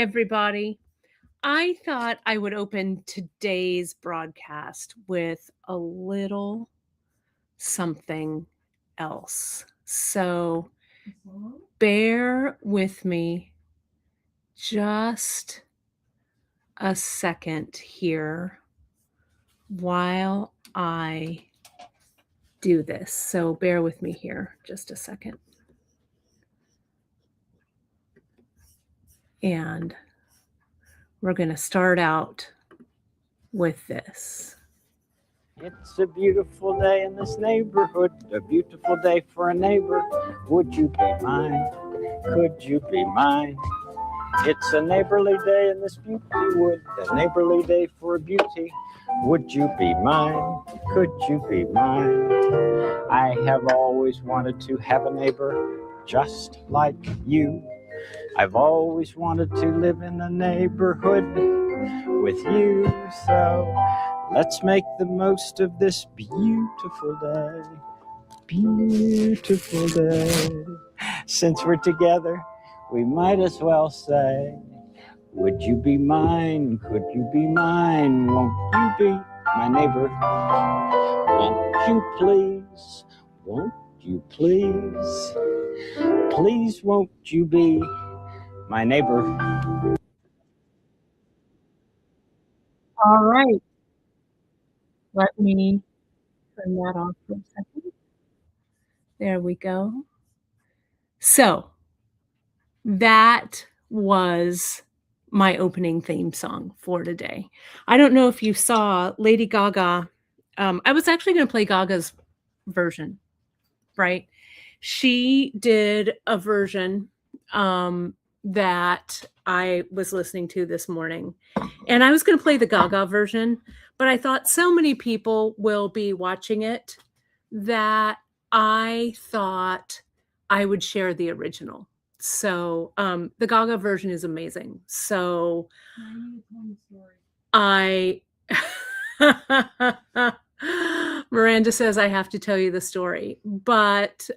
everybody. I thought I would open today's broadcast with a little something else. So bear with me just a second here while I do this. So bear with me here just a second. And we're going to start out with this. It's a beautiful day in this neighborhood, a beautiful day for a neighbor. Would you be mine? Could you be mine? It's a neighborly day in this beauty wood, a neighborly day for beauty. Would you be mine? Could you be mine? I have always wanted to have a neighbor just like you. I've always wanted to live in a neighborhood with you, so let's make the most of this beautiful day. Beautiful day. Since we're together, we might as well say, would you be mine? Could you be mine? Won't you be my neighbor? Won't you please? Won't you please? Please won't you be my neighbor? All right. Let me turn that off for a second. There we go. So that was my opening theme song for today. I don't know if you saw Lady Gaga. I was actually going to play Gaga's version, right? She did a version that I was listening to this morning. And I was going to play the Gaga version, but I thought so many people will be watching it that I thought I would share the original. So the Gaga version is amazing. So Miranda says I have to tell you the story, but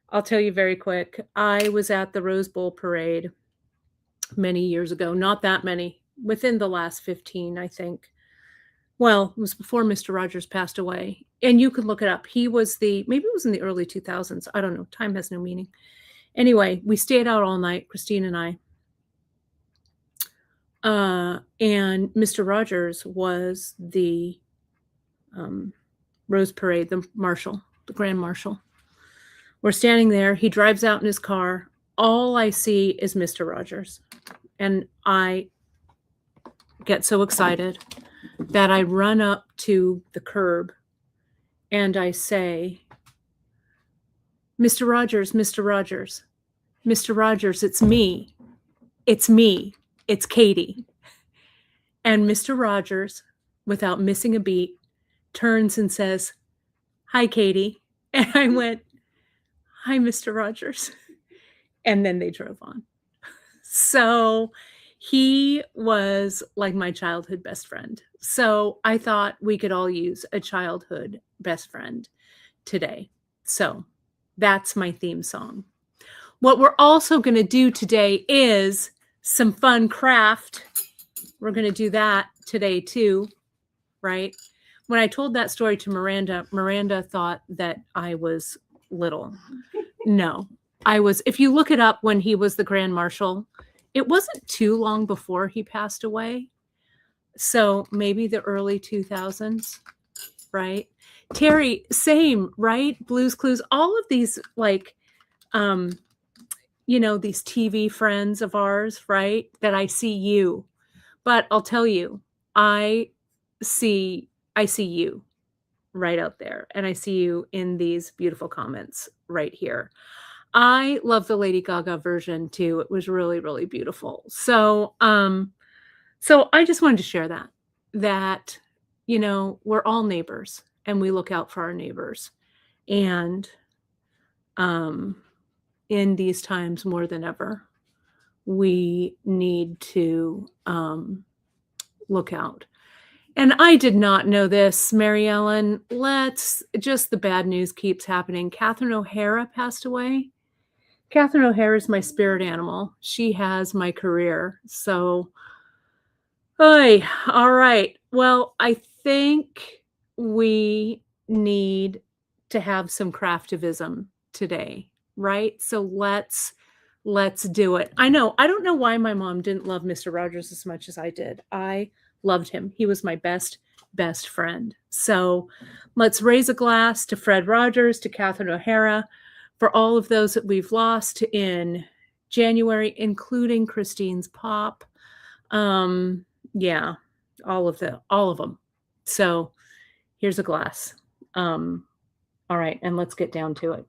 I'll tell you very quick. I was at the Rose Bowl parade many years ago, not that many, within the last 15, I think. Well, it was before Mr. Rogers passed away. And you can look it up. Maybe it was in the early 2000s. I don't know. Time has no meaning. Anyway, we stayed out all night, Christine and I. And Mr. Rogers was the Rose Parade, the Grand Marshal. We're standing there. He drives out in his car. All I see is Mr. Rogers. And I get so excited that I run up to the curb and I say, Mr. Rogers, Mr. Rogers, Mr. Rogers, it's me. It's me. It's Katie. And Mr. Rogers, without missing a beat, turns and says, hi, Katie. And I went, hi, Mr. Rogers. And then they drove on. So he was like my childhood best friend. So I thought we could all use a childhood best friend today. So that's my theme song. What we're also going to do today is some fun craft. We're going to do that today too, right? When I told that story to Miranda thought that I was little. No, I was. If you look it up, when he was the Grand Marshal, it wasn't too long before he passed away. So maybe the early 2000s, right? Terry, same, right? Blue's Clues, all of these these TV friends of ours, right? That I see you. But I'll tell you, I see you right out there. And I see you in these beautiful comments right here. I love the Lady Gaga version too. It was really, really beautiful. So I just wanted to share that, we're all neighbors and we look out for our neighbors. And in these times more than ever, we need to look out. And I did not know this, Mary Ellen. The bad news keeps happening. Catherine O'Hara passed away. Catherine O'Hara is my spirit animal. She has my career. So, all right. Well, I think we need to have some craftivism today, right? So let's do it. I don't know why my mom didn't love Mr. Rogers as much as I did. I loved him. He was my best friend. So let's raise a glass to Fred Rogers, to Catherine O'Hara, for all of those that we've lost in January, including Christine's pop. Yeah, all of them. So here's a glass. All right, and let's get down to it.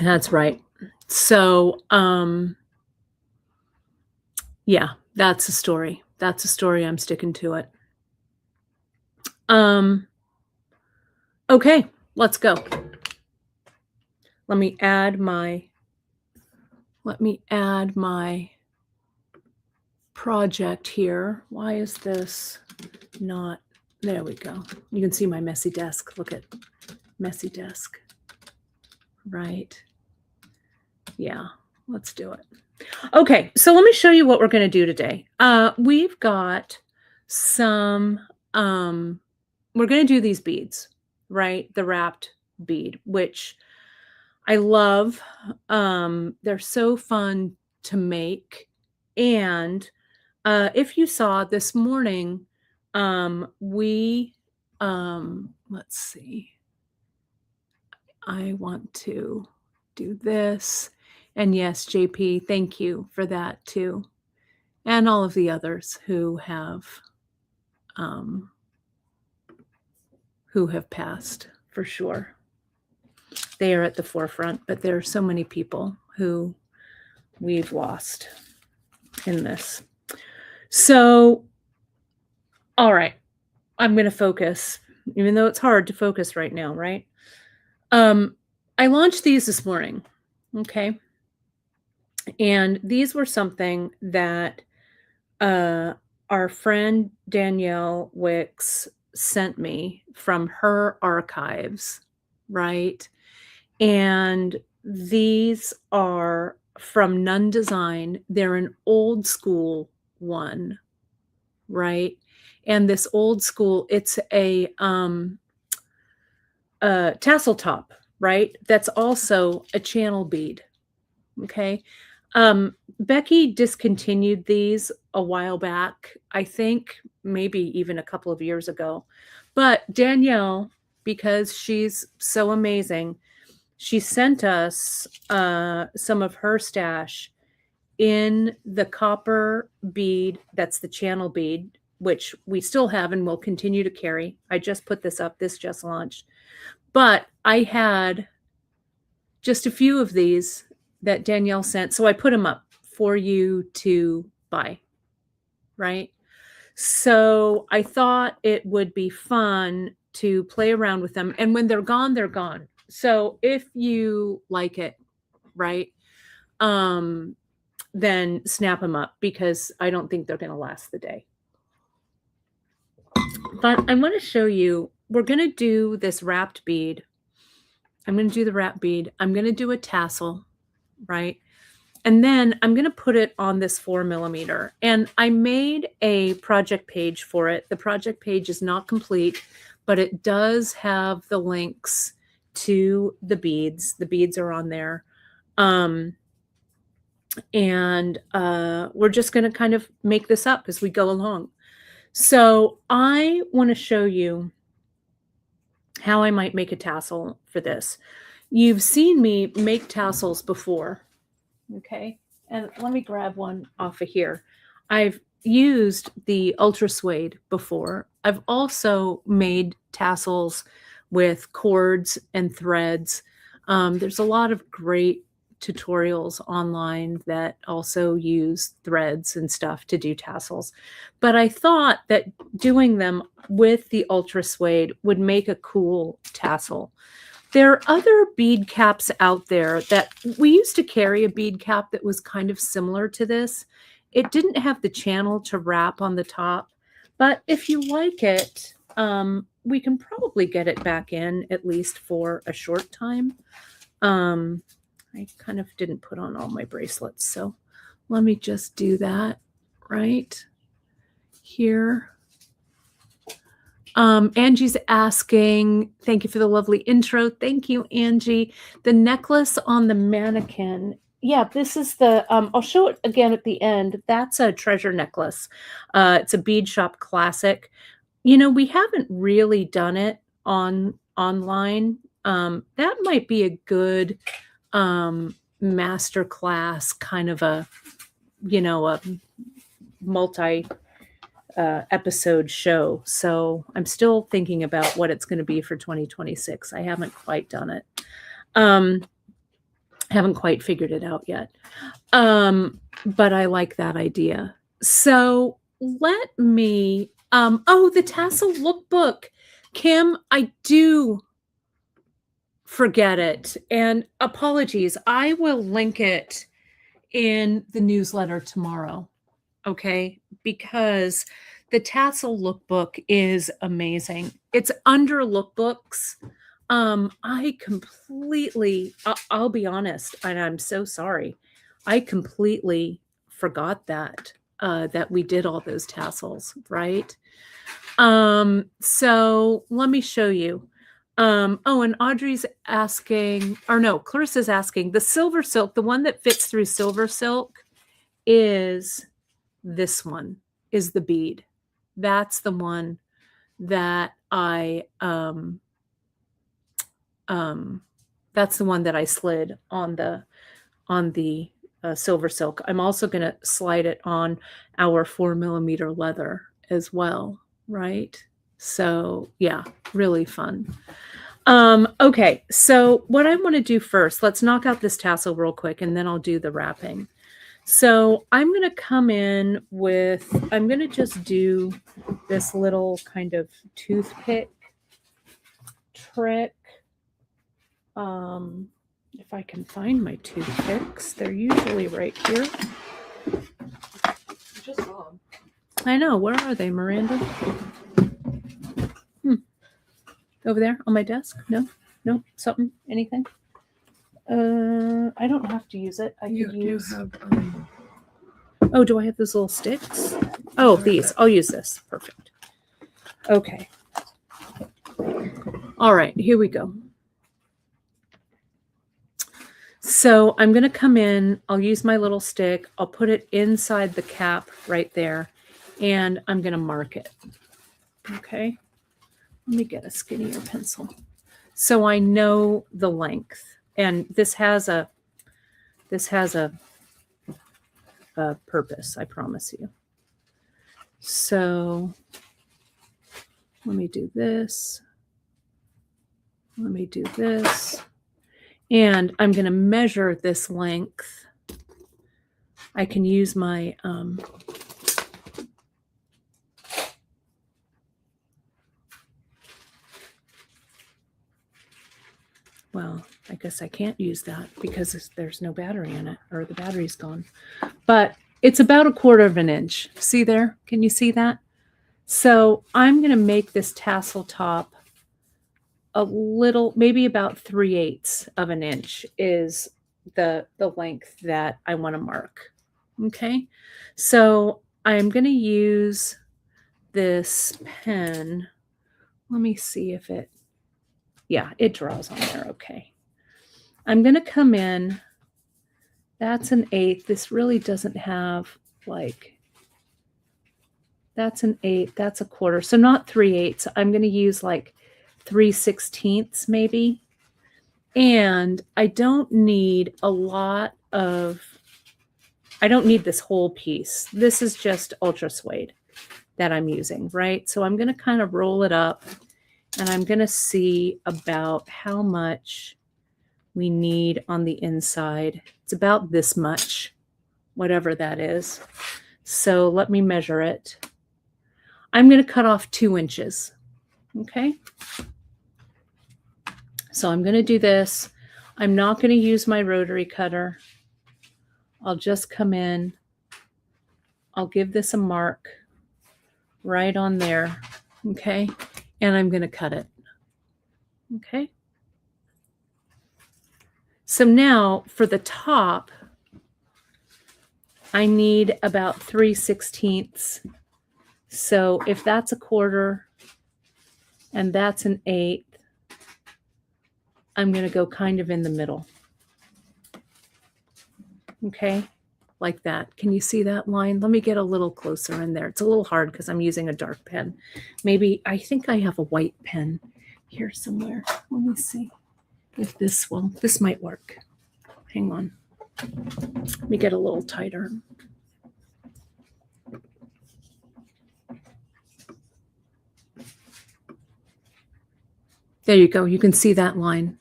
That's right. So, yeah, that's a story. That's a story. I'm sticking to it. Okay, let's go. Let me add my project here. Why is this not? There we go. You can see my messy desk. Look at messy desk. Right. Yeah, let's do it. Okay, so let me show you what we're going to do today. We've got some, we're going to do these beads, right? The wrapped bead, which I love. They're so fun to make. And if you saw this morning, let's see. I want to do this. And yes, JP, thank you for that too. And all of the others who have passed, for sure. They are at the forefront, but there are so many people who we've lost in this. So, all right, I'm going to focus, even though it's hard to focus right now, right? I launched these this morning, okay? And these were something that our friend Danielle Wicks sent me from her archives, right? And these are from Nun Design. They're an old school one, right? And this old school, it's a tassel top, right? That's also a channel bead, okay? Becky discontinued these a while back, I think maybe even a couple of years ago. But Danielle, because she's so amazing, she sent us some of her stash in the copper bead. That's the channel bead, which we still have and will continue to carry. I just put this up. This just launched. But I had just a few of these that Danielle sent. So I put them up for you to buy, right? So I thought it would be fun to play around with them. And when they're gone, they're gone. So if you like it, right, then snap them up, because I don't think they're going to last the day. But I want to show you, we're going to do this wrapped bead. I'm going to do the wrap bead. I'm going to do a tassel, right? And then I'm going to put it on this 4mm. And I made a project page for it. The project page is not complete, but it does have the links to the beads. The beads are on there. And we're just going to kind of make this up as we go along. So I want to show you how I might make a tassel for this. You've seen me make tassels before, okay? And let me grab one off of here. I've used the Ultra Suede before. I've also made tassels with cords and threads. There's a lot of great tutorials online that also use threads and stuff to do tassels. But I thought that doing them with the Ultra Suede would make a cool tassel. There are other bead caps out there that we used to carry, a bead cap that was kind of similar to this. It didn't have the channel to wrap on the top, but if you like it, we can probably get it back in, at least for a short time. I kind of didn't put on all my bracelets, so let me just do that right here. Angie's asking, thank you for the lovely intro. Thank you, Angie. The necklace on the mannequin. Yeah, this is the, I'll show it again at the end. That's a treasure necklace. It's a bead shop classic. You know, we haven't really done it online. That might be a good master class kind of a, you know, a multi episode show. So I'm still thinking about what it's going to be for 2026. I haven't quite done it. Haven't quite figured it out yet. But I like that idea. So let me, oh, the tassel lookbook. Kim, I do forget it. And apologies. I will link it in the newsletter tomorrow. Okay, because the tassel lookbook is amazing. It's under lookbooks. I completely, I'll be honest, and I'm so sorry. I completely forgot that that we did all those tassels, right? So let me show you. Oh, and Audrey's asking, or no, Clarissa's asking, the silver silk, the one that fits through silver silk is this one, is the bead. That's the one that that's the one that I slid on the silver silk. I'm also going to slide it on our 4mm leather as well, right? So yeah, really fun. Okay, so what I want to do first, let's knock out this tassel real quick, and then I'll do the wrapping. So I'm going to come in with, I'm going to just do this little kind of toothpick trick. If I can find my toothpicks, they're usually right here. Just saw 'em. I know. Where are they, Miranda? Over there on my desk? No? No? Something? Anything? I don't have to use it. I could use. You have, Oh, do I have those little sticks? Oh, these. I'll use this. Perfect. Okay. All right, here we go. So I'm going to come in. I'll use my little stick. I'll put it inside the cap right there, and I'm going to mark it. Okay. Let me get a skinnier pencil so I know the length. And this has a purpose, I promise you. So let me do this. Let me do this. And I'm going to measure this length. I can use my well, I guess I can't use that because there's no battery in it, or the battery's gone. But it's about 1/4 inch. See there? Can you see that? So I'm going to make this tassel top a little, maybe about 3/8 of an inch is the length that I want to mark. Okay. So I'm going to use this pen. Let me see if it, yeah, it draws on there. Okay. I'm going to come in. That's an 1/8. This really doesn't have like, that's an 1/8. That's 1/4. So not 3/8. I'm going to use like 3/16 maybe. And I don't need a lot of, I don't need this whole piece. This is just ultra suede that I'm using, right? So I'm going to kind of roll it up, and I'm going to see about how much we need on the inside. It's about this much, whatever that is. So let me measure it. I'm going to cut off 2 inches. Okay. So I'm going to do this. I'm not going to use my rotary cutter. I'll just come in. I'll give this a mark right on there. Okay. And I'm going to cut it. Okay. So now for the top, I need about 3/16. So if that's a quarter and that's an eighth, I'm going to go kind of in the middle. Okay, like that. Can you see that line? Let me get a little closer in there. It's a little hard because I'm using a dark pen. Maybe, I think I have a white pen here somewhere. Let me see if this will, this might work. Hang on. Let me get a little tighter. There you go. You can see that line,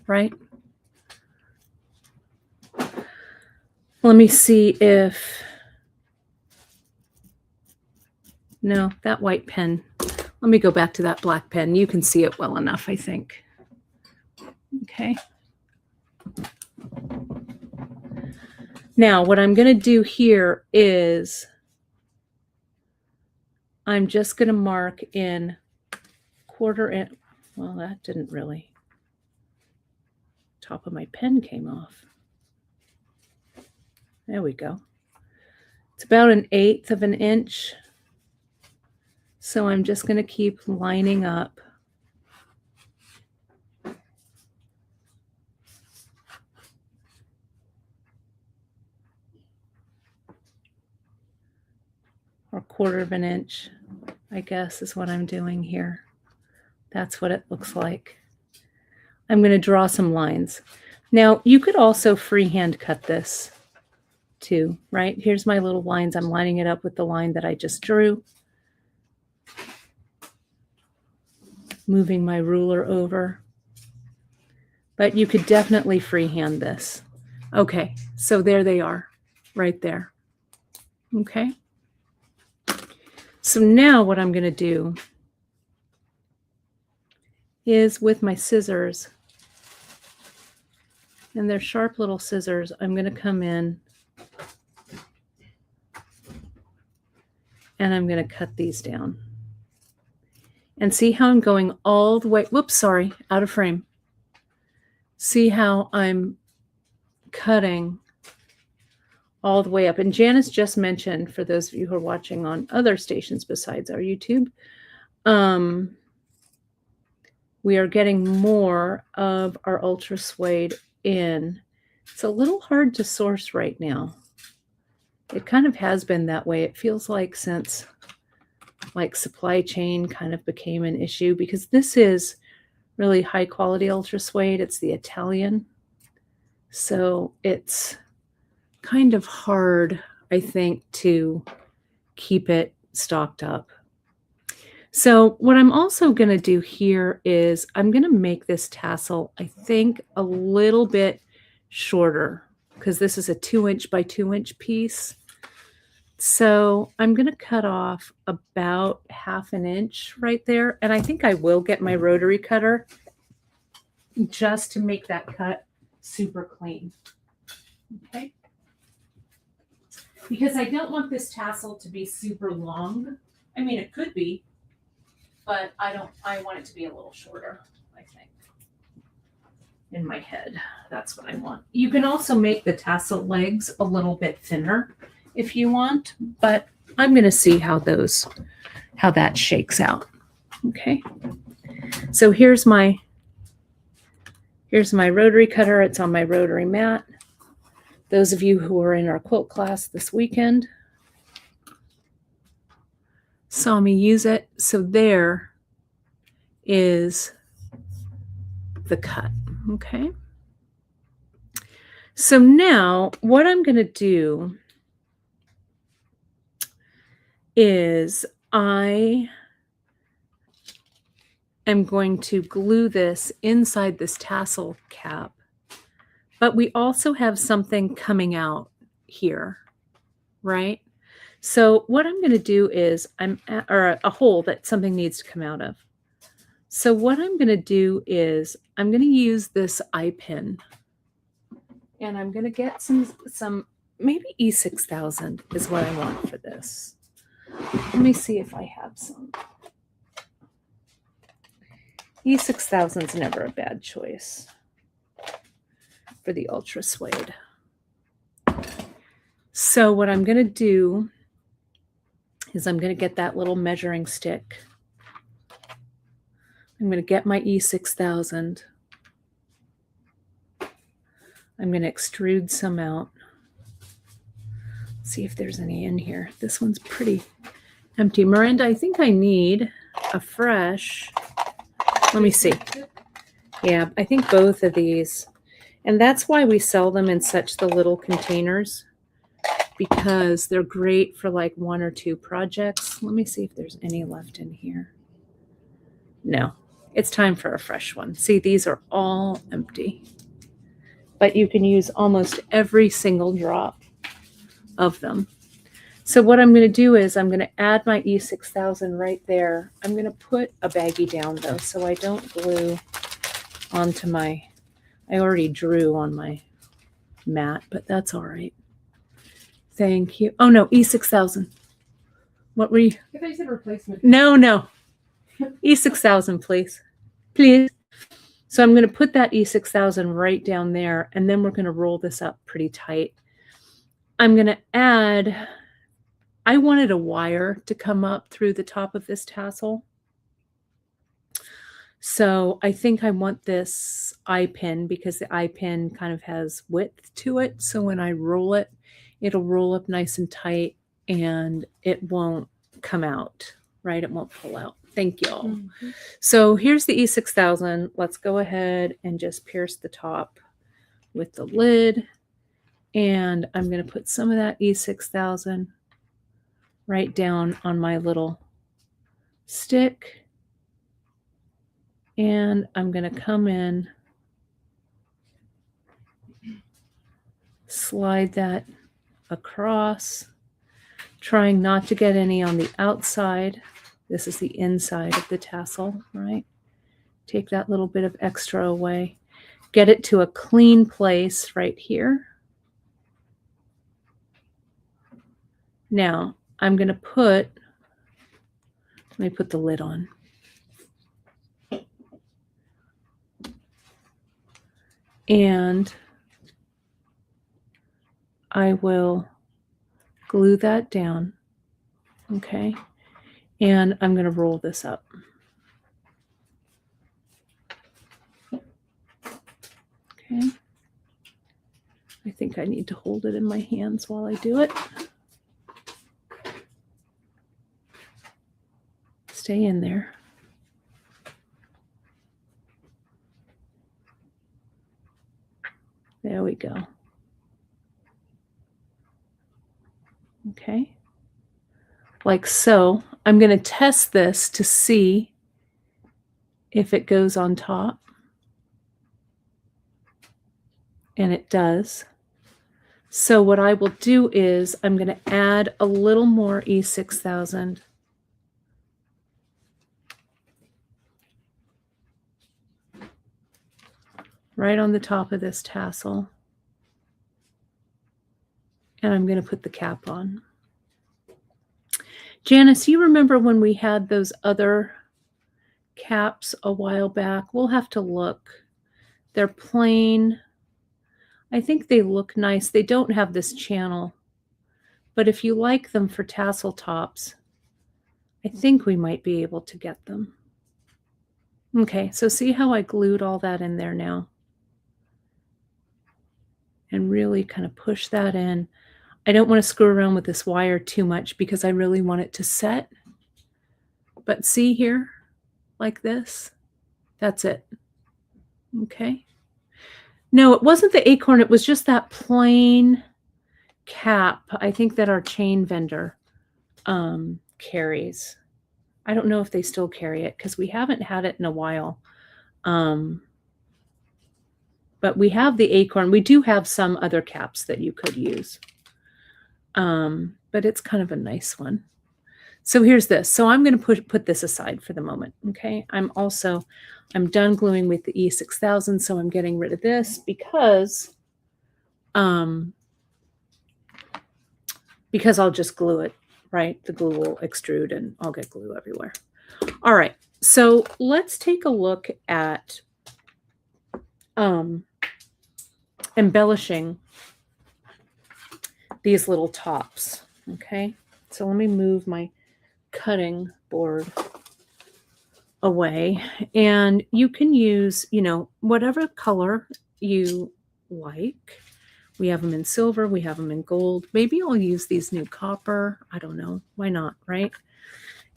right? Let me see if, no, that white pen. Let me go back to that black pen. You can see it well enough, I think. Okay. Now, what I'm going to do here is I'm just going to mark in quarter inch. Well, that didn't really. Top of my pen came off. There we go. It's about 1/8 of an inch. So I'm just going to keep lining up. Or 1/4 of an inch, I guess, is what I'm doing here. That's what it looks like. I'm going to draw some lines. Now, you could also freehand cut this too, right? Here's my little lines. I'm lining it up with the line that I just drew. Moving my ruler over. But you could definitely freehand this. Okay, so there they are, right there. Okay. So now what I'm going to do is with my scissors, and they're sharp little scissors, I'm going to come in and I'm going to cut these down. And see how I'm going all the way, whoops, sorry, out of frame. See how I'm cutting all the way up. And Janice just mentioned, for those of you who are watching on other stations besides our YouTube, we are getting more of our ultra suede in. It's a little hard to source right now. It kind of has been that way. It feels like since like supply chain kind of became an issue, because this is really high quality ultra suede. It's the Italian. So it's kind of hard, I think, to keep it stocked up. So what I'm also going to do here is I'm going to make this tassel, I think, a little bit shorter, because this is a 2" by 2" piece. So I'm going to cut off about 1/2 inch right there. And I think I will get my rotary cutter just to make that cut super clean. Okay. Because I don't want this tassel to be super long. I mean, it could be, but I want it to be a little shorter, I think. In my head, that's what I want. You can also make the tassel legs a little bit thinner if you want, but I'm going to see how that shakes out. Okay. So here's my rotary cutter. It's on my rotary mat. Those of you who are in our quilt class this weekend saw me use it. So there is the cut. Okay. So now what I'm going to do is I am going to glue this inside this tassel cap, but we also have something coming out here, right? So what I'm going to do is or a hole that something needs to come out of. So what I'm going to do is I'm going to use this eye pin, and I'm going to get some maybe E6000 is what I want for this. Let me see if I have some. E6000 is never a bad choice for the ultra suede. So what I'm going to do is I'm going to get that little measuring stick. I'm going to get my E6000. I'm going to extrude some out. See if there's any in here. This one's pretty empty. Miranda, I think I need a fresh. Let me see. Yeah, I think both of these. And that's why we sell them in such the little containers, because they're great for like 1 or 2 projects. Let me see if there's any left in here. No, it's time for a fresh one. See, these are all empty. But you can use almost every single drop of them. So what I'm going to do is I'm going to add my E6000 right there. I'm going to put a baggie down though, so I don't glue onto my, I already drew on my mat, but that's all right. Thank you. Oh no, E6000. What were you? I thought you said replacement. No. E6000, please. Please. So I'm going to put that E6000 right down there, and then we're going to roll this up pretty tight. I'm going to add, I wanted a wire to come up through the top of this tassel. So I think I want this eye pin because the eye pin kind of has width to it. So when I roll it, it'll roll up nice and tight and it won't come out, right? It won't pull out. Thank you all. Mm-hmm. So here's the E6000. Let's go ahead and just pierce the top with the lid. And I'm going to put some of that E6000 right down on my little stick. And I'm going to come in, slide that across, trying not to get any on the outside. This is the inside of the tassel, right? Take that little bit of extra away. Get it to a clean place right here. Now, I'm going to let me put the lid on. And I will glue that down, okay? And I'm going to roll this up. Okay. I think I need to hold it in my hands while I do it. Stay in there. There we go. Okay. Like so. I'm going to test this to see if it goes on top. And it does. So what I will do is I'm going to add a little more E6000. Right on the top of this tassel. And I'm going to put the cap on. Janice, you remember when we had those other caps a while back? We'll have to look. They're plain. I think they look nice. They don't have this channel. But if you like them for tassel tops, I think we might be able to get them. Okay, so see how I glued all that in there now? And really kind of push that in. I don't want to screw around with this wire too much because I really want it to set. But see here, like this, that's it. Okay. No, it wasn't the acorn. It was just that plain cap. I think that our chain vendor carries. I don't know if they still carry it because we haven't had it in a while. But we have the acorn. We do have some other caps that you could use. But it's kind of a nice one. So here's this. So I'm going to put this aside for the moment. Okay. I'm done gluing with the E6000. So I'm getting rid of this because I'll just glue it, right? The glue will extrude and I'll get glue everywhere. All right. So let's take a look at embellishing these little tops. Okay, so let me move my cutting board away, and you can use, whatever color you like. We have them in silver, we have them in gold. Maybe I'll use these new copper. I don't know. Why not, right?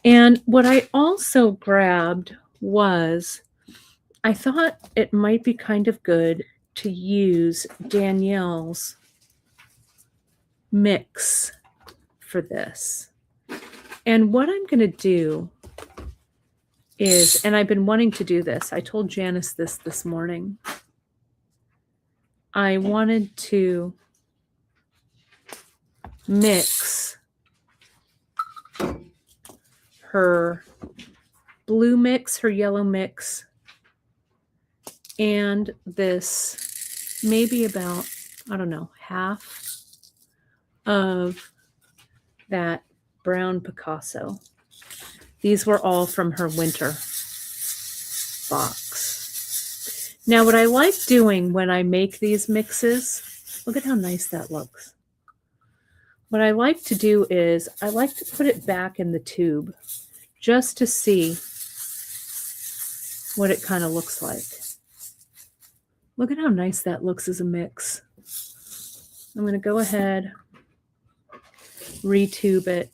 And what I also grabbed was, I thought it might be kind of good to use Danielle's mix for this. And what I'm going to do is, and I've been wanting to do this, I told Janice this morning. I wanted to mix her blue mix, her yellow mix, and this maybe about, I don't know, half of that brown Picasso. These were all from her winter box. Now, what I like doing when I make these mixes, look at how nice that looks. What I like to do is I like to put it back in the tube just to see what it kind of looks like. Look at how nice that looks as a mix. I'm going to go ahead, retube it,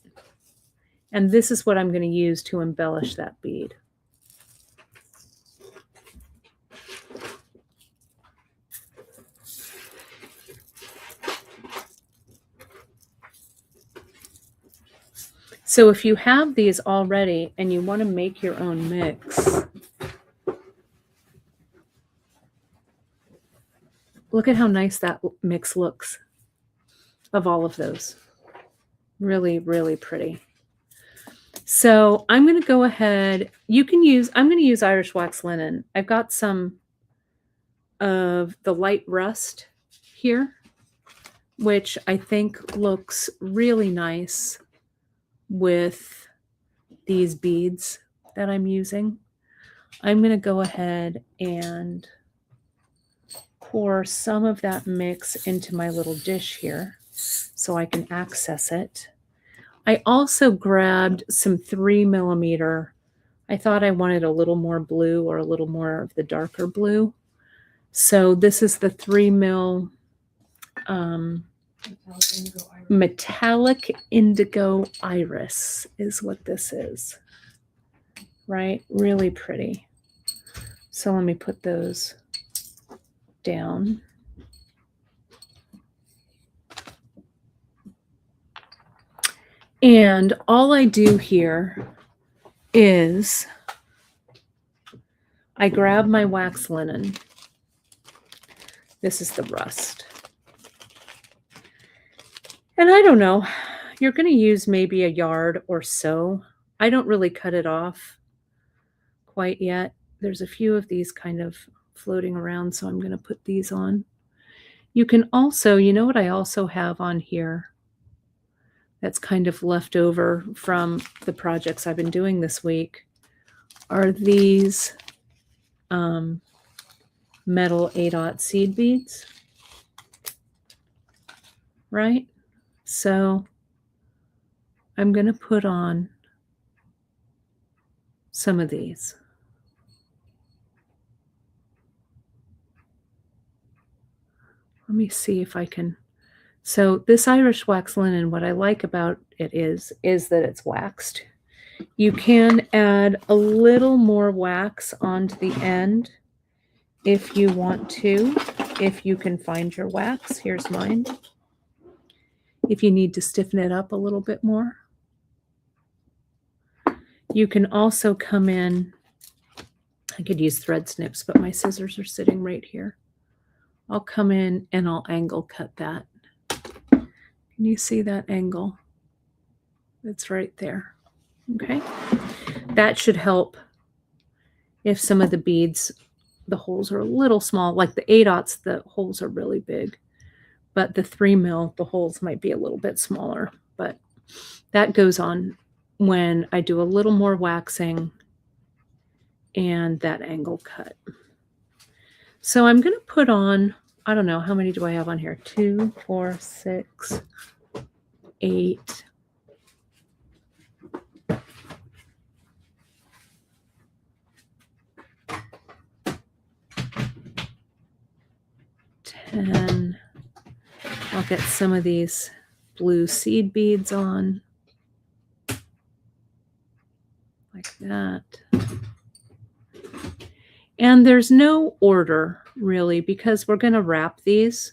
and this is what I'm going to use to embellish that bead. So if you have these already and you want to make your own mix, look at how nice that mix looks of all of those. Really, really pretty. So I'm going to go ahead. I'm going to use Irish wax linen. I've got some of the light rust here, which I think looks really nice with these beads that I'm using. I'm going to go ahead and pour some of that mix into my little dish here so I can access it. I also grabbed some 3mm. I thought I wanted a little more blue or a little more of the darker blue. So this is the 3mm metallic indigo iris is what this is, right? Really pretty. So let me put those down. And all I do here is I grab my wax linen. This is the rust. And I don't know, you're going to use maybe a yard or so. I don't really cut it off quite yet. There's a few of these kind of floating around, so I'm going to put these on. You can also, you know what I also have on here that's kind of left over from the projects I've been doing this week are these metal 8/0 seed beads, right? So I'm going to put on some of these. Let me see if I can. So this Irish wax linen, what I like about it is that it's waxed. You can add a little more wax onto the end if you want to, if you can find your wax. Here's mine. If you need to stiffen it up a little bit more. You can also come in, I could use thread snips, but my scissors are sitting right here. I'll come in and I'll angle cut that. Can you see that angle? It's right there. Okay. That should help if some of the beads, the holes are a little small, like the 8/0, the holes are really big. But the 3mm, the holes might be a little bit smaller. But that goes on when I do a little more waxing and that angle cut. So I'm going to put on, I don't know, how many do I have on here? 2, 4, 6, 8. And I'll get some of these blue seed beads on, like that. And there's no order really because we're going to wrap these.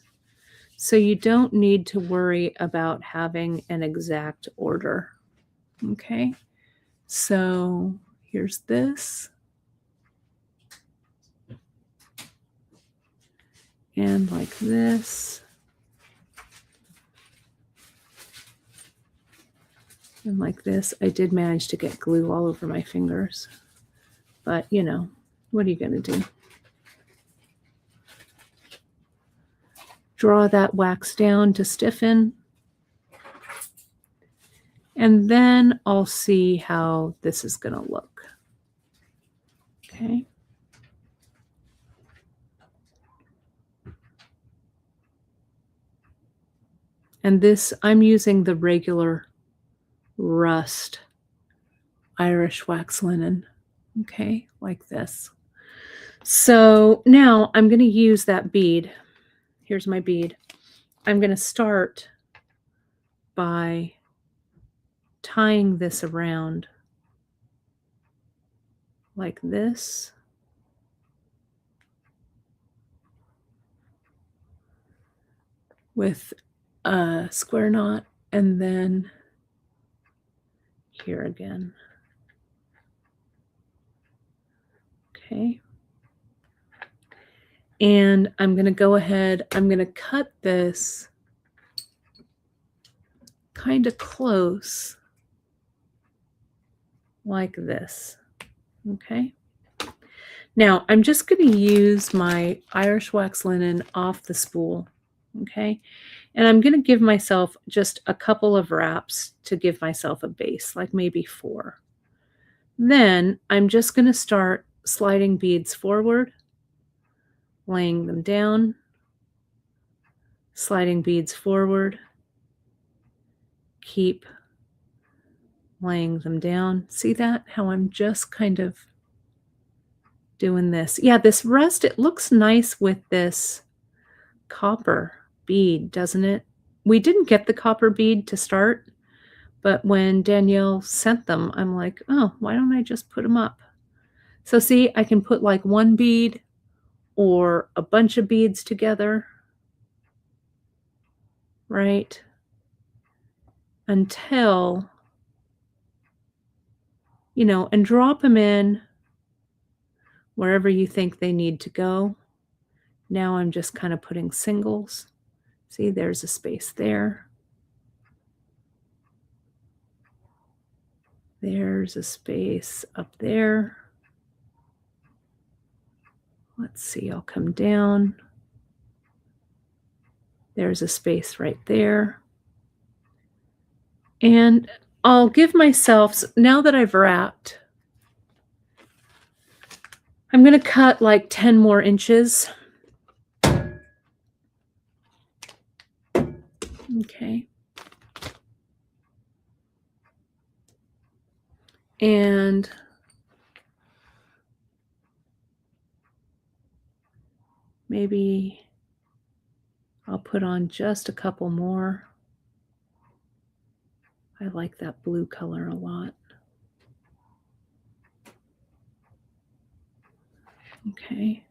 So you don't need to worry about having an exact order. Okay. So here's this. And like this. And like this. I did manage to get glue all over my fingers. But, you know, what are you going to do? Draw that wax down to stiffen. And then I'll see how this is going to look. Okay. And this, I'm using the regular rust Irish wax linen. Okay, like this. So now I'm going to use that bead. Here's my bead. I'm going to start by tying this around like this. With a square knot, and then here again. Okay. And I'm going to go ahead, I'm going to cut this kind of close like this. Okay. Now I'm just going to use my Irish wax linen off the spool. Okay. And I'm going to give myself just a couple of wraps to give myself a base, like maybe 4. Then I'm just going to start sliding beads forward, laying them down, sliding beads forward, keep laying them down. See that? How I'm just kind of doing this. Yeah, this rust, it looks nice with this copper bead, doesn't it? We didn't get the copper bead to start, but when Danielle sent them, I'm like, oh, why don't I just put them up? So see, I can put like one bead or a bunch of beads together, right? Until, you know, and drop them in wherever you think they need to go. Now I'm just kind of putting singles. See, there's a space there. There's a space up there. Let's see, I'll come down. There's a space right there. And I'll give myself, now that I've wrapped, I'm going to cut like 10 more inches. Okay. And maybe I'll put on just a couple more. I like that blue color a lot. Okay.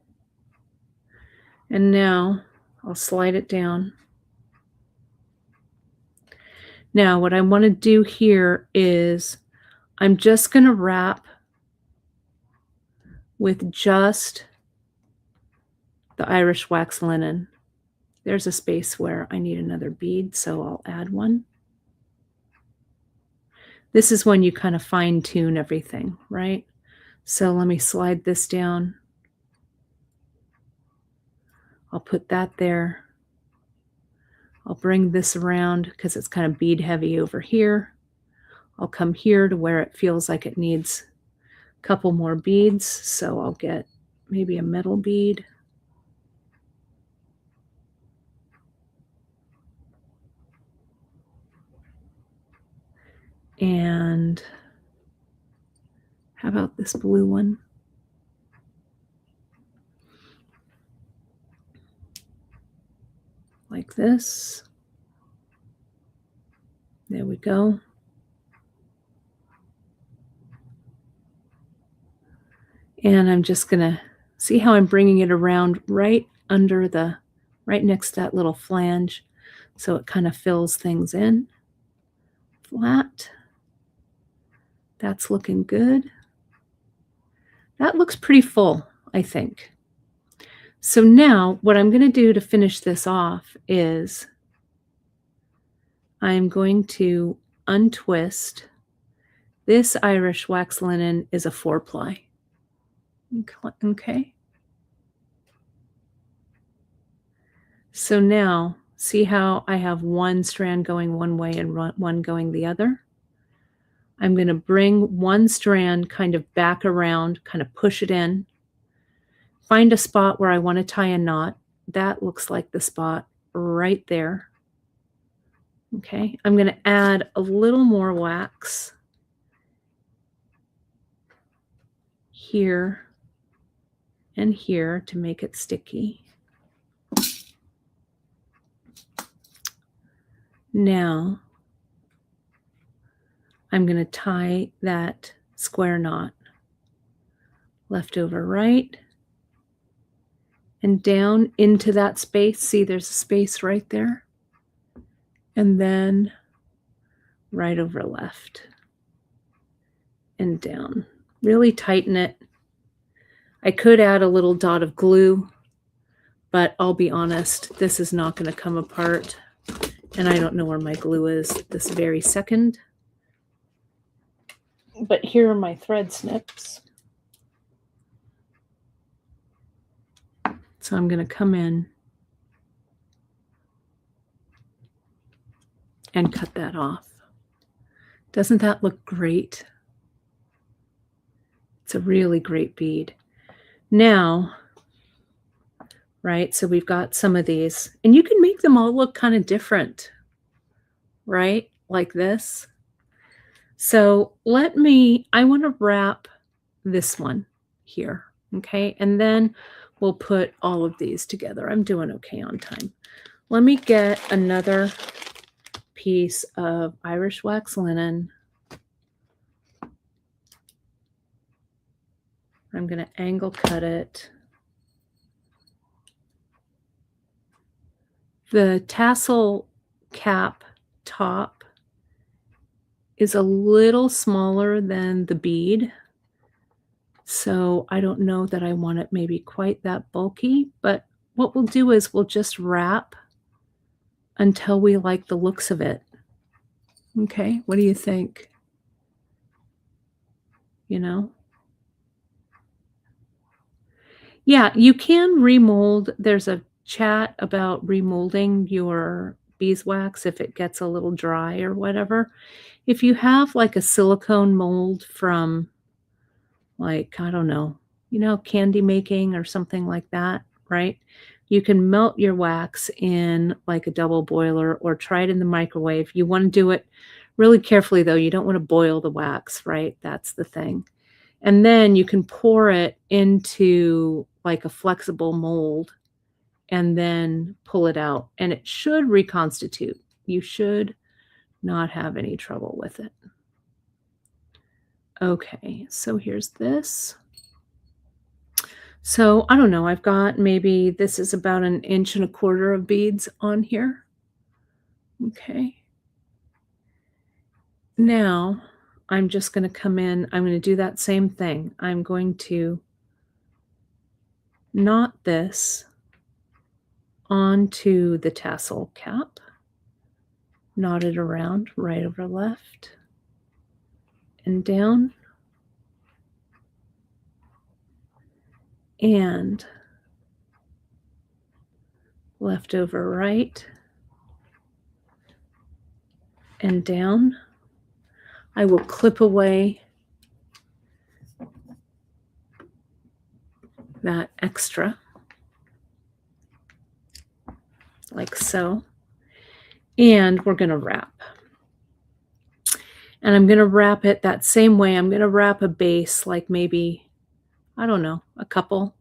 And now I'll slide it down. Now what I want to do here is I'm just going to wrap with just the Irish wax linen. There's a space where I need another bead, so I'll add one. This is when you kind of fine tune everything, right? So let me slide this down. I'll put that there. I'll bring this around because it's kind of bead heavy over here. I'll come here to where it feels like it needs a couple more beads. So I'll get maybe a metal bead. And how about this blue one? Like this. There we go. And I'm just going to see how I'm bringing it around right under the, right next to that little flange. So it kind of fills things in. Flat. That's looking good. That looks pretty full, I think. So now what I'm going to do to finish this off is I'm going to untwist. This Irish wax linen is a 4-ply. Okay. So now see how I have one strand going one way and one going the other? I'm going to bring one strand kind of back around, kind of push it in, find a spot where I want to tie a knot. That looks like the spot right there. Okay, I'm going to add a little more wax here and here to make it sticky. Now I'm going to tie that square knot left over right and down into that space. See, there's a space right there. And then right over left and down. Really tighten it. I could add a little dot of glue, but I'll be honest, this is not going to come apart. And I don't know where my glue is this very second. But here are my thread snips. So I'm going to come in and cut that off. Doesn't that look great? It's a really great bead. Now, right, so we've got some of these, and you can make them all look kind of different, right? Like this. So I want to wrap this one here, okay? And then we'll put all of these together. I'm doing okay on time. Let me get another piece of Irish wax linen. I'm going to angle cut it. The tassel cap top is a little smaller than the bead. So I don't know that I want it maybe quite that bulky, but what we'll do is we'll just wrap until we like the looks of it. Okay, what do you think? You know? Yeah, you can remold. There's a chat about remolding your beeswax if it gets a little dry or whatever. If you have like a silicone mold from like, I don't know, candy making or something like that, right? You can melt your wax in like a double boiler or try it in the microwave. You want to do it really carefully though. You don't want to boil the wax, right? That's the thing. And then you can pour it into like a flexible mold and then pull it out and it should reconstitute. You should not have any trouble with it. Okay, so here's this. So I don't know, I've got maybe this is about 1.25 inches of beads on here. Okay. Now I'm just going to come in, I'm going to do that same thing. I'm going to knot this onto the tassel cap, knot it around right over left and down, and left over right and down. I will clip away that extra like so, and we're going to wrap. And I'm going to wrap it that same way. I'm going to wrap a base, like maybe, I don't know, a couple,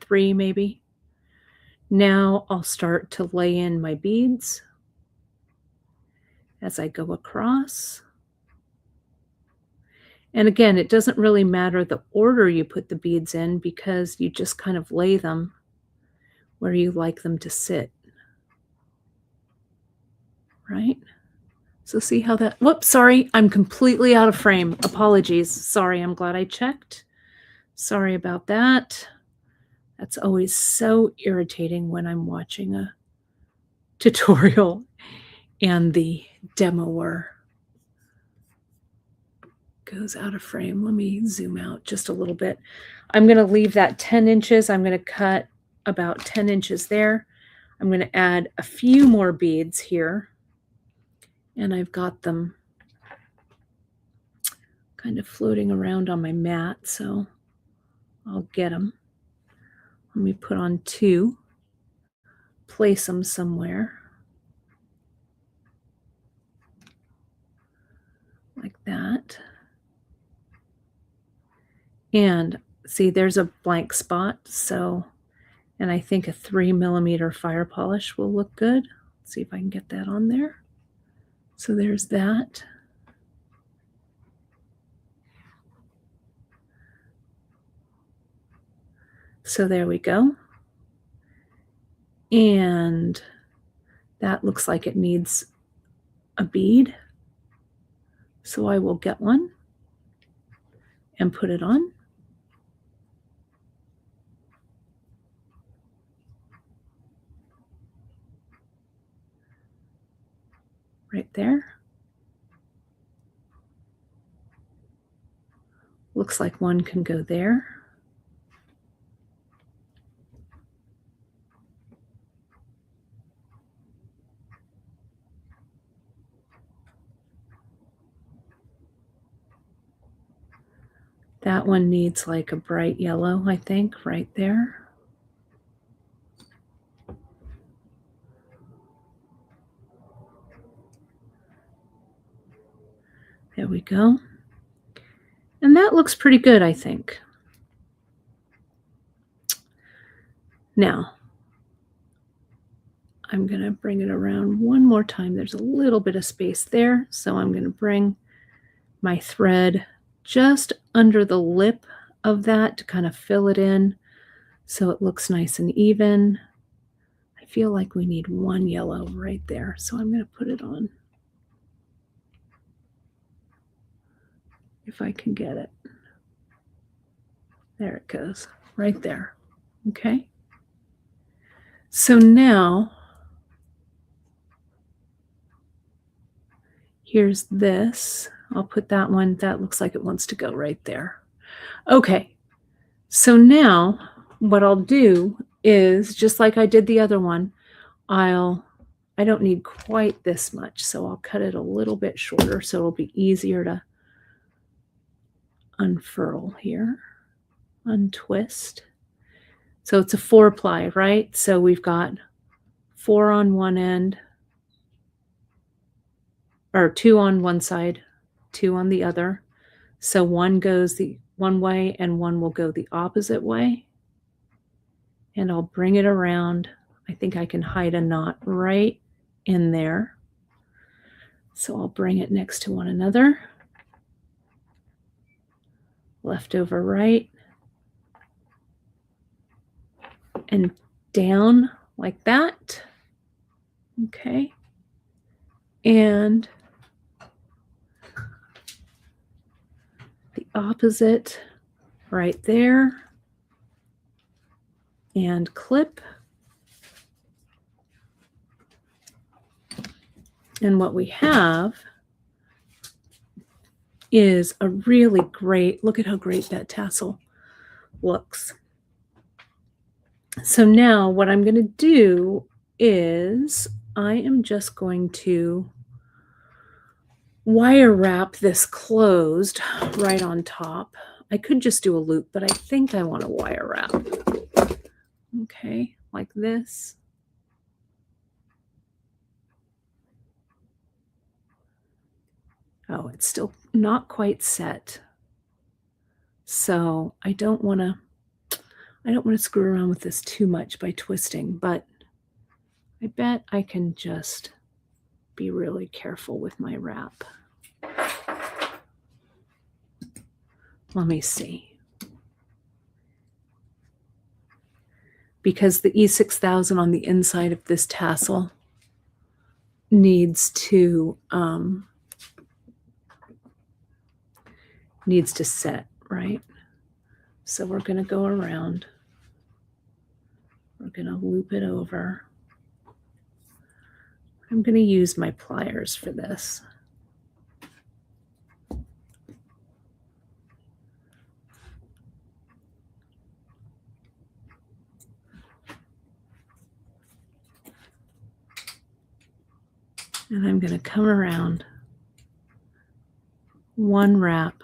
3 maybe. Now I'll start to lay in my beads as I go across. And again, it doesn't really matter the order you put the beads in, because you just kind of lay them where you like them to sit. Right? So see how that, whoops, sorry, I'm completely out of frame. Apologies. Sorry, I'm glad I checked. Sorry about that. That's always so irritating when I'm watching a tutorial and the demoer goes out of frame. Let me zoom out just a little bit. I'm going to leave that 10 inches. I'm going to cut about 10 inches there. I'm going to add a few more beads here. And I've got them kind of floating around on my mat, so I'll get them. Let me put on 2, place them somewhere like that. And see, there's a blank spot, so, and I think a 3mm fire polish will look good. Let's see if I can get that on there. So there's that. So there we go. And that looks like it needs a bead. So I will get one and put it on. Right there. Looks like one can go there. That one needs like a bright yellow, I think, right there. There we go. And that looks pretty good, I think. Now, I'm going to bring it around one more time. There's a little bit of space there, so I'm going to bring my thread just under the lip of that to kind of fill it in so it looks nice and even. I feel like we need one yellow right there, so I'm going to put it on if I can get it. There it goes, right there. Okay. So now, here's this. I'll put that one. That looks like it wants to go right there. Okay. So now what I'll do is, just like I did the other one, I don't need quite this much, so I'll cut it a little bit shorter so it'll be easier to unfurl here, untwist. So it's a 4-ply, right? So we've got 4 on one end, or 2 on one side, 2 on the other. So one goes the one way and one will go the opposite way. And I'll bring it around. I think I can hide a knot right in there. So I'll bring it next to one another. Left over right. And down like that. Okay. And the opposite right there. And clip. And what we have is a really great, look at how great that tassel looks. So now what I'm going to do is I am just going to wire wrap this closed right on top. I could just do a loop, but I think I want to wire wrap. Okay, like this. Oh, it's still not quite set. So I don't want to screw around with this too much by twisting, but I bet I can just be really careful with my wrap. Let me see. Because the E6000 on the inside of this tassel needs to set, right? So we're going to go around. We're going to loop it over. I'm going to use my pliers for this. And I'm going to come around one wrap,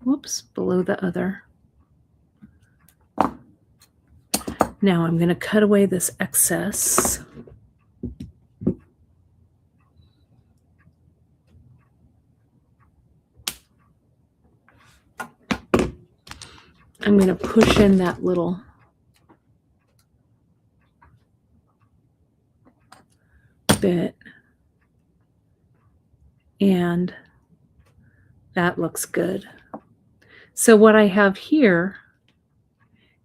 whoops, below the other. Now I'm going to cut away this excess. I'm going to push in that little bit, and that looks good. So what I have here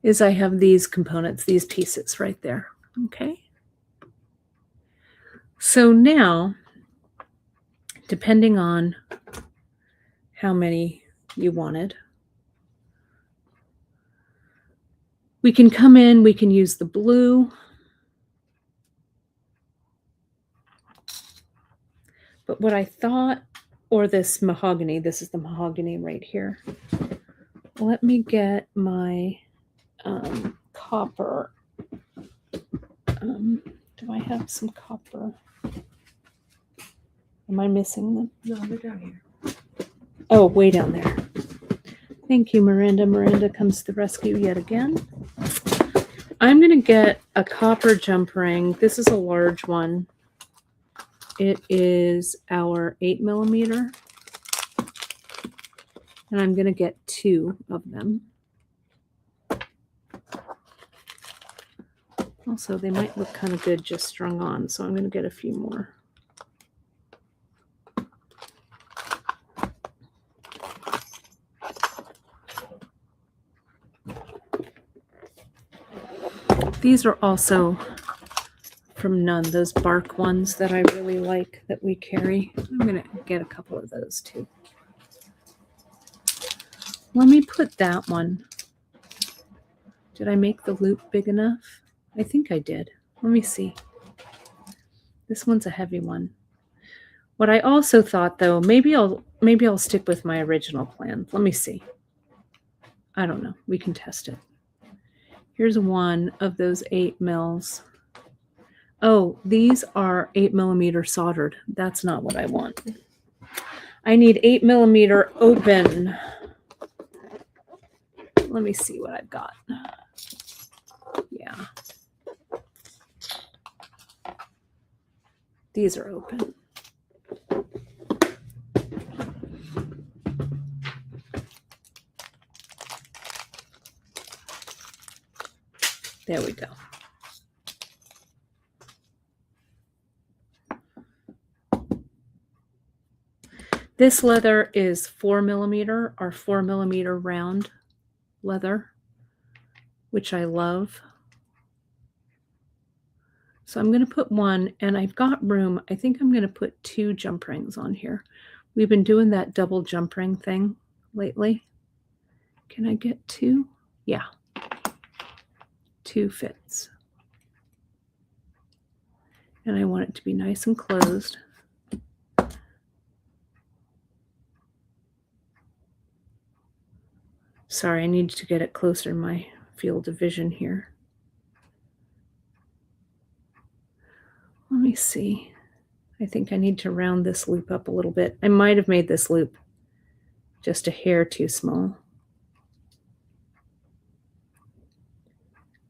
is I have these components, these pieces right there, okay? So now, depending on how many you wanted, we can come in, we can use the blue, but what I thought, or this mahogany, this is the mahogany right here. Let me get my copper. Do I have some copper? Am I missing them? No, they're down here. Oh, way down there. Thank you, Miranda. Miranda comes to the rescue yet again. I'm going to get a copper jump ring. This is a large one. It is our 8mm. And I'm going to get 2 of them. Also, they might look kind of good just strung on, so I'm going to get a few more. These are also from Nunn, those bark ones that I really like that we carry. I'm going to get a couple of those too. Let me put that one. Did I make the loop big enough? I think I did. Let me see. This one's a heavy one. What I also thought, though, maybe I'll stick with my original plan. Let me see. I don't know. We can test it. Here's one of those 8mm. Oh, these are 8mm soldered. That's not what I want. I need 8mm open. Let me see what I've got. Yeah. These are open. There we go. This leather is 4mm, or 4mm round leather, which I love. So I'm going to put one, and I've got room. I think I'm going to put 2 jump rings on here. We've been doing that double jump ring thing lately. Can I get 2? Yeah. 2 fits. And I want it to be nice and closed. Sorry, I need to get it closer in my field of vision here. Let me see. I think I need to round this loop up a little bit. I might have made this loop just a hair too small.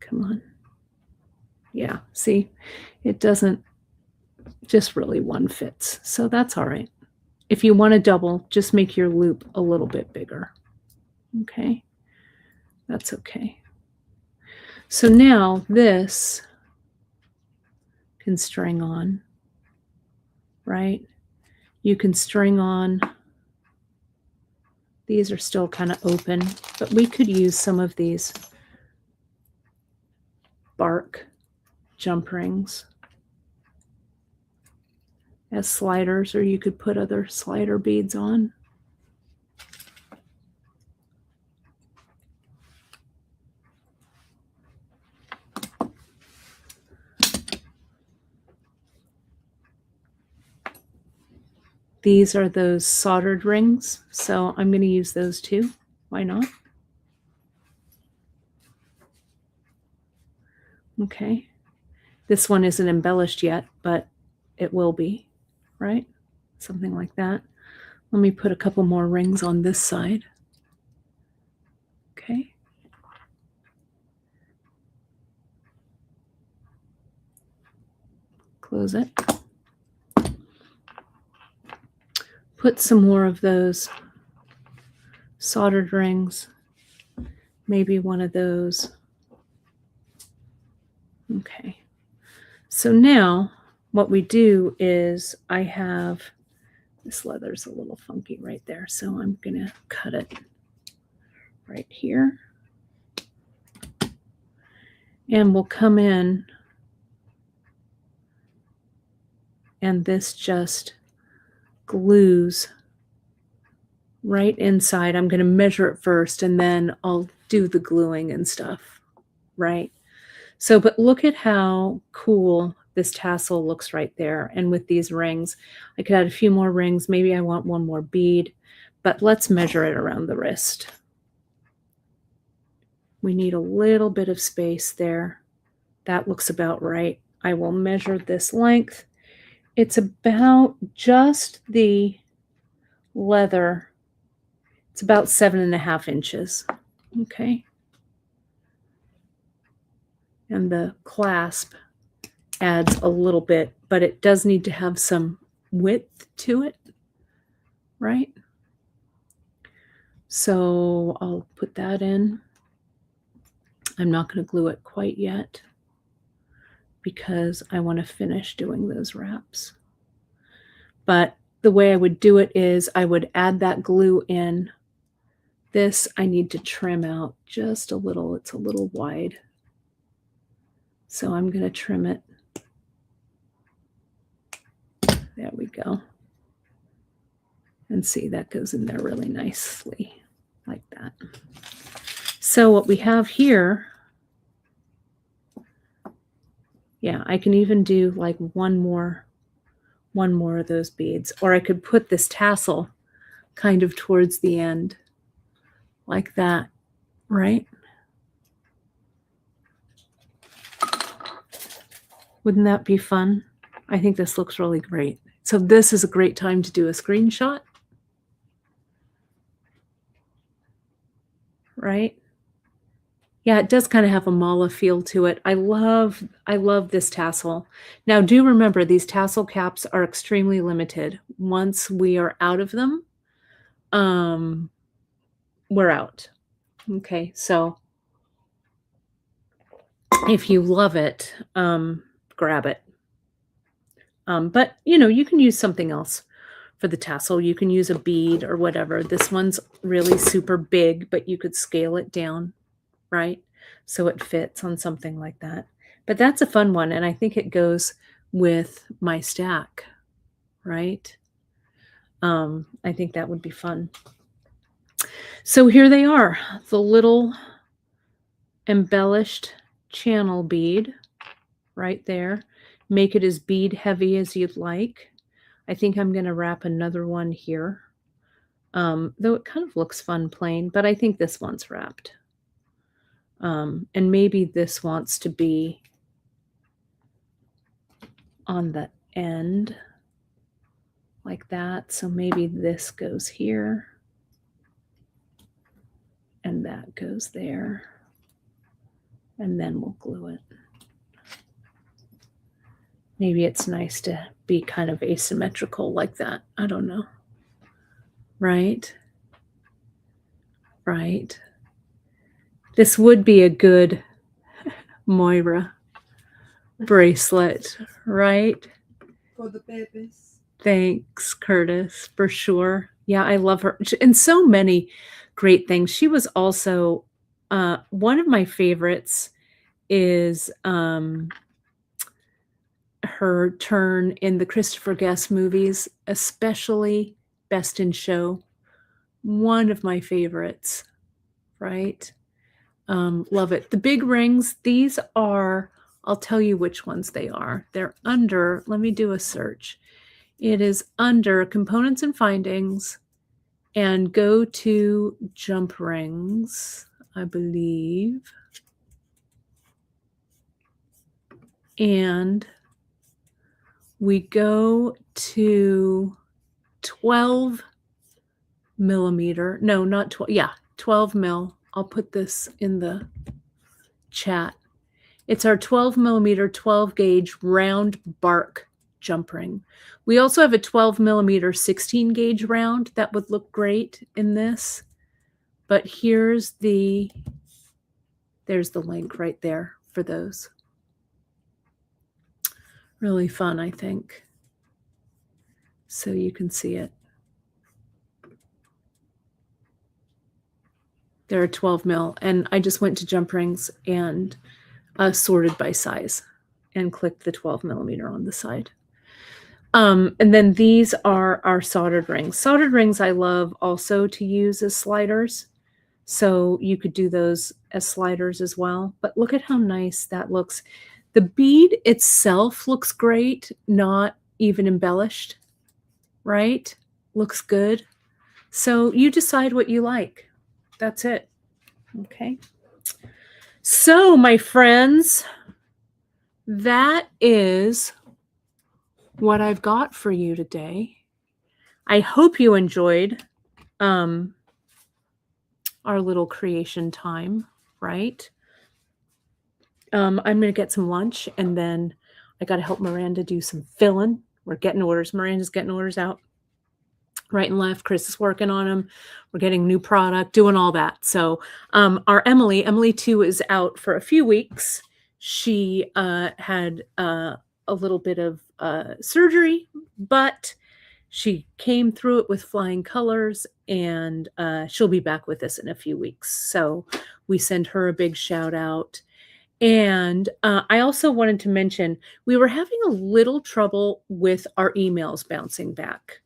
Come on. Yeah, see, it doesn't just really one fits. So that's all right. If you want to double, just make your loop a little bit bigger. Okay, that's okay. So now this can string on, right? You can string on. These are still kind of open, but we could use some of these bark jump rings as sliders, or you could put other slider beads on. These are those soldered rings, so I'm going to use those too. Why not? Okay. This one isn't embellished yet, but it will be, right? Something like that. Let me put a couple more rings on this side. Okay. Close it. Put some more of those soldered rings, maybe one of those. Okay. So now what we do is I have this leather's a little funky right there, so I'm going to cut it right here. And we'll come in, and this just glues right inside. I'm going to measure it first, and then I'll do the gluing and stuff, right? So, but look at how cool this tassel looks right there. And with these rings, I could add a few more rings. Maybe I want one more bead, but let's measure it around the wrist. We need a little bit of space there. That looks about right. I will measure this length. It's about just the leather. It's about 7.5 inches. Okay. And the clasp adds a little bit, but it does need to have some width to it, right? So I'll put that in. I'm not going to glue it quite yet because I want to finish doing those wraps. But the way I would do it is I would add that glue in. This I need to trim out just a little. It's a little wide. So I'm going to trim it. There we go. And see, that goes in there really nicely, like that. So what we have here, yeah, I can even do like one more of those beads, or I could put this tassel kind of towards the end, like that, right? Wouldn't that be fun? I think this looks really great. So this is a great time to do a screenshot, right? Yeah, it does kind of have a mala feel to it. I love this tassel. Now, do remember these tassel caps are extremely limited. Once we are out of them, we're out. Okay, so if you love it, grab it. But you can use something else for the tassel. You can use a bead or whatever. This one's really super big, but you could scale it down, right? So it fits on something like that. But that's a fun one, and I think it goes with my stack, right? I think that would be fun. So here they are, the little embellished channel bead right there. Make it as bead heavy as you'd like. I think I'm going to wrap another one here, though it kind of looks fun plain, but I think this one's wrapped. And maybe this wants to be on the end like that. So maybe this goes here and that goes there. And then we'll glue it. Maybe it's nice to be kind of asymmetrical like that. I don't know. Right? Right. This would be a good Moira bracelet, right? For the babies. Thanks, Curtis, for sure. Yeah, I love her. And so many great things. She was also one of my favorites is her turn in the Christopher Guest movies, especially Best in Show. One of my favorites, right? Love it. The big rings, these are, I'll tell you which ones they are. They're under, let me do a search. It is under Components and Findings and go to Jump Rings, I believe. And we go to 12 millimeter. No, not 12. Yeah, 12 mil. I'll put this in the chat. It's our 12 millimeter, 12 gauge round bark jump ring. We also have a 12 millimeter, 16 gauge round that would look great in this. But there's the link right there for those. Really fun, I think. So you can see it. There are 12 mil, and I just went to Jump Rings and sorted by size and clicked the 12 millimeter on the side. And then these are our soldered rings. Soldered rings I love also to use as sliders. So you could do those as sliders as well. But look at how nice that looks. The bead itself looks great, not even embellished, right? Looks good. So you decide what you like. That's it. Okay. So, my friends, that is what I've got for you today. I hope you enjoyed our little creation time, right? I'm going to get some lunch, and then I got to help Miranda do some filling. We're getting orders. Miranda's getting orders out right and left. Chris is working on them. We're getting new product, doing all that. So our Emily too, is out for a few weeks. She had a little bit of surgery, but she came through it with flying colors, and she'll be back with us in a few weeks. So we send her a big shout out. And I also wanted to mention, we were having a little trouble with our emails bouncing back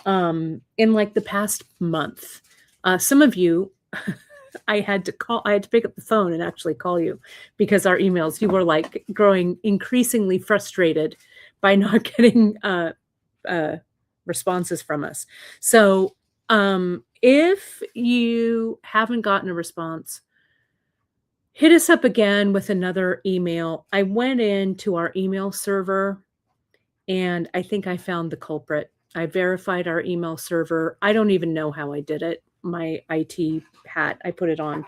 in like the past month. Some of you, I had to pick up the phone and actually call you because our emails, you were like growing increasingly frustrated by not getting responses from us. So if you haven't gotten a response, hit us up again with another email. I went into our email server and I think I found the culprit. I verified our email server. I don't even know how I did it. My IT hat, I put it on.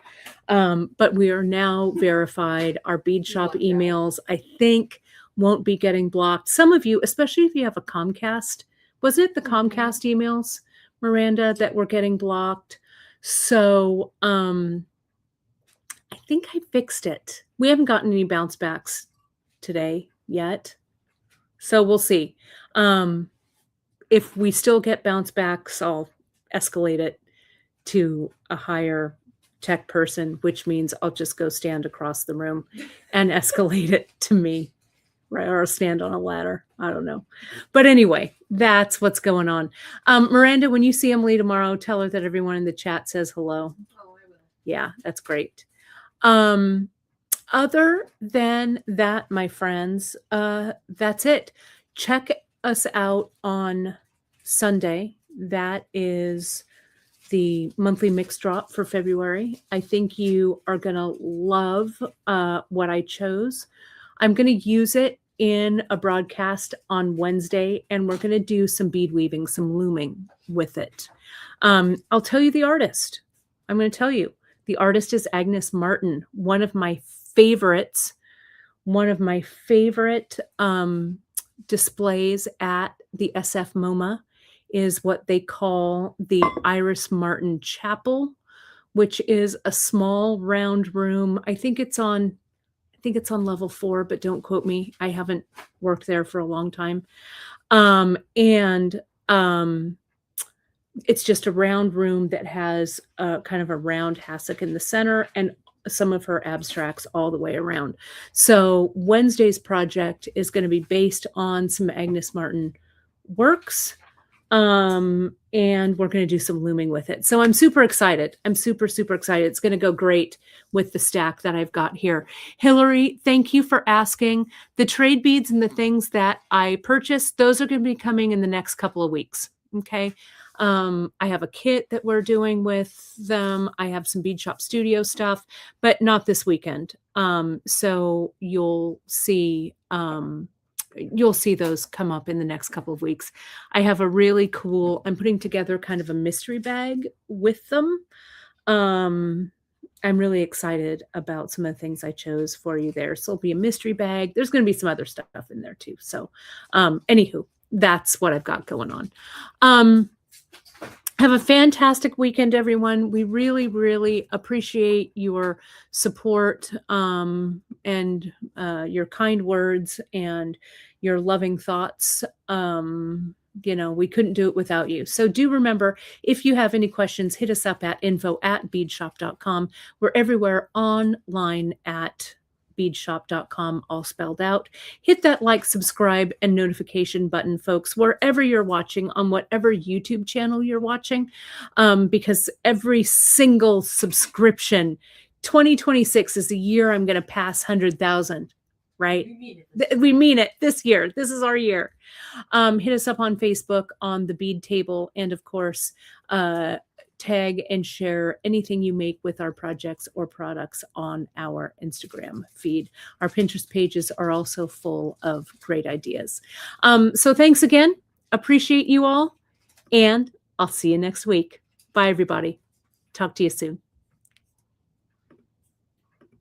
But we are now verified. Our bead shop emails, I think, won't be getting blocked. Some of you, especially if you have a Comcast, was it the Comcast emails, Miranda, that were getting blocked? So I think I fixed it. We haven't gotten any bounce backs today yet. So we'll see. If we still get bounce backs, I'll escalate it to a higher tech person, which means I'll just go stand across the room and escalate it to me, right? Or stand on a ladder. I don't know. But anyway, that's what's going on. Miranda, when you see Emily tomorrow, tell her that everyone in the chat says hello. Oh, I will. Yeah, that's great. Other than that, my friends, that's it. Check us out on Sunday. That is the monthly mix drop for February. I think you are going to love what I chose. I'm going to use it in a broadcast on Wednesday, and we're going to do some bead weaving, some looming with it. I'll tell you the artist. I'm going to tell you. The artist is Agnes Martin, one of my favorites, one of my favorite displays at the SF MoMA is what they call the Iris Martin Chapel, which is a small round room. I think it's on level 4, but don't quote me. I haven't worked there for a long time. And it's just a round room that has kind of a round hassock in the center and some of her abstracts all the way around. So Wednesday's project is going to be based on some Agnes Martin works. And we're going to do some looming with it. So I'm super excited. I'm super, super excited. It's going to go great with the stack that I've got here. Hillary, thank you for asking. The trade beads and the things that I purchased, those are going to be coming in the next couple of weeks. Okay. I have a kit that we're doing with them. I have some Bead Shop Studio stuff, but not this weekend. So you'll see those come up in the next couple of weeks. I have a really cool, I'm putting together kind of a mystery bag with them. I'm really excited about some of the things I chose for you there. So it'll be a mystery bag. There's going to be some other stuff in there too. So anywho, that's what I've got going on. Have a fantastic weekend, everyone. We really, really appreciate your support and your kind words and your loving thoughts. We couldn't do it without you. So do remember, if you have any questions, hit us up at info@beadshop.com. We're everywhere online at beadshop.com, all spelled out. Hit that like, subscribe, and notification button, folks, wherever you're watching, on whatever YouTube channel you're watching, because every single subscription, 2026 is the year I'm going to pass 100,000, right? We mean it this year. This is our year. Hit us up on Facebook on the Bead Table, and of course, tag and share anything you make with our projects or products on our Instagram feed. Our Pinterest pages are also full of great ideas. So thanks again. Appreciate you all. And I'll see you next week. Bye, everybody. Talk to you soon.